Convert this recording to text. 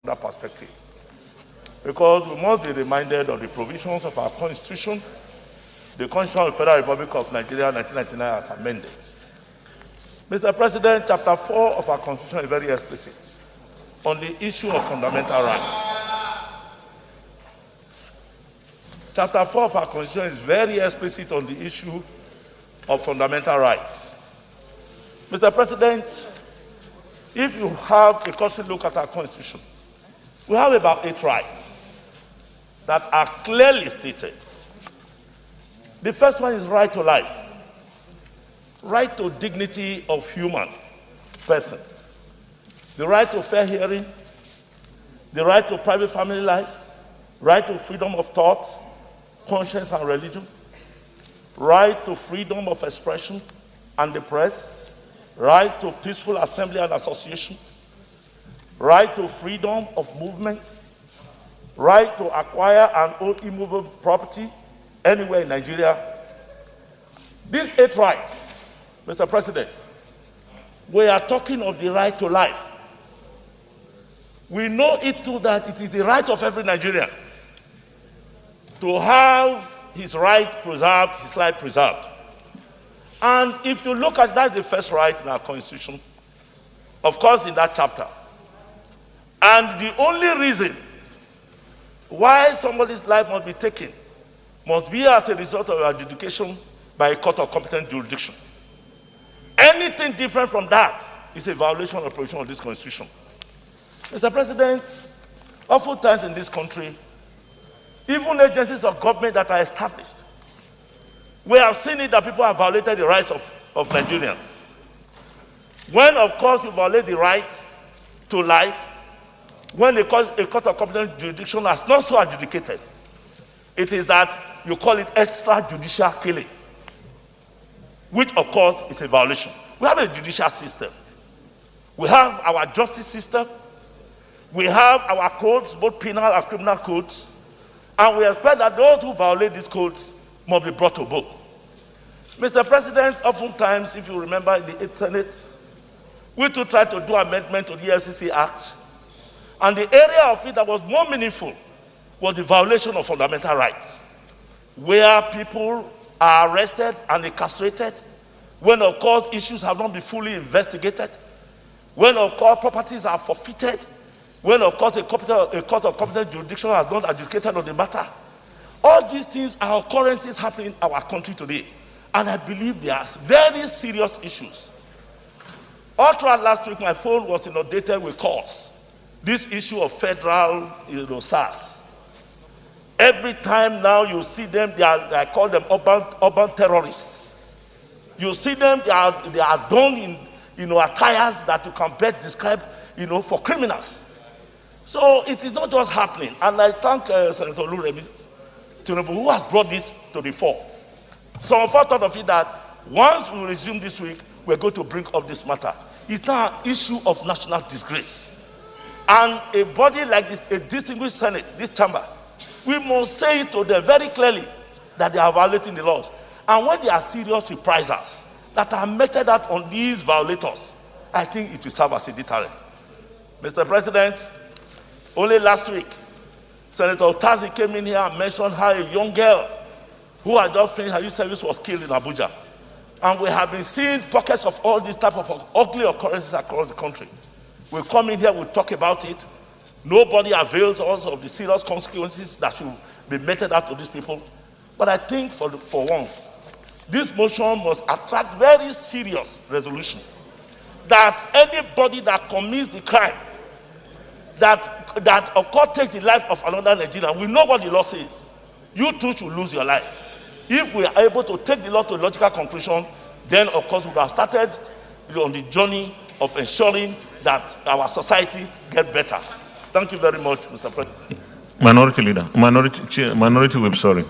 that perspective. Because we must be reminded of the provisions of our Constitution, the Constitution of the Federal Republic of Nigeria, 1999, as amended. Mr. President, Chapter 4 of our Constitution is very explicit on the issue of fundamental rights. Chapter 4 of our Constitution is very explicit on the issue of fundamental rights. Mr. President, if you have a closer look at our Constitution, we have about 8 rights that are clearly stated. The first one is right to life, right to dignity of human person, the right to fair hearing, the right to private family life, right to freedom of thought, conscience and religion, right to freedom of expression and the press, right to peaceful assembly and association, right to freedom of movement, right to acquire and own immovable property anywhere in Nigeria. These 8 rights, Mr. President, we are talking of the right to life. We know it too that it is the right of every Nigerian to have his right preserved, his life preserved. And if you look at that, the first right in our Constitution, of course, in that chapter. And the only reason why somebody's life must be taken must be as a result of adjudication by a court of competent jurisdiction. Anything different from that is a violation of the provision of this Constitution. Mr. President, oftentimes in this country, even agencies of government that are established, we have seen it that people have violated the rights of Nigerians. When, of course, you violate the right to life, when a court of competent jurisdiction has not so adjudicated, it is that you call it extrajudicial killing, which, of course, is a violation. We have a judicial system. We have our justice system. We have our codes, both penal and criminal codes. And we expect that those who violate these codes must be brought to book. Mr. President, oftentimes, if you remember in the 8th Senate, we too tried to do amendment to the FCC Act. And the area of it that was more meaningful was the violation of fundamental rights, where people are arrested and incarcerated, when, of course, issues have not been fully investigated, when, of course, properties are forfeited, when, of course, a court of competent jurisdiction has not adjudicated on the matter. All these things are occurrences happening in our country today. And I believe they are very serious issues. All throughout last week, my phone was inundated with calls. This issue of federal, Sars. Every time now you see them, I call them urban terrorists. You see them, they are done in attires that you can best describe, for criminals. So it is not just happening. And I thank Senator Oluremi Tinubu, who has brought this to the fore. Some of us thought of it that once we resume this week, we're going to bring up this matter. It's now an issue of national disgrace. And a body like this, a distinguished Senate, this chamber, we must say it to them very clearly that they are violating the laws. And when there are serious reprisals that are meted out on these violators, I think it will serve as a deterrent. Mr. President, only last week, Senator Otazi came in here and mentioned how a young girl who had just finished her youth service was killed in Abuja. And we have been seeing pockets of all these type of ugly occurrences across the country. We come in here, we talk about it. Nobody avails also of the serious consequences that should be meted out to these people. But I think for once, this motion must attract very serious resolution. That anybody that commits the crime, that of course takes the life of another Nigerian, we know what the law says. You too should lose your life. If we are able to take the law to a logical conclusion, then of course we have started on the journey of ensuring that our society get better. Thank you very much, Mr. President. Minority Leader, Minority Whip, sorry.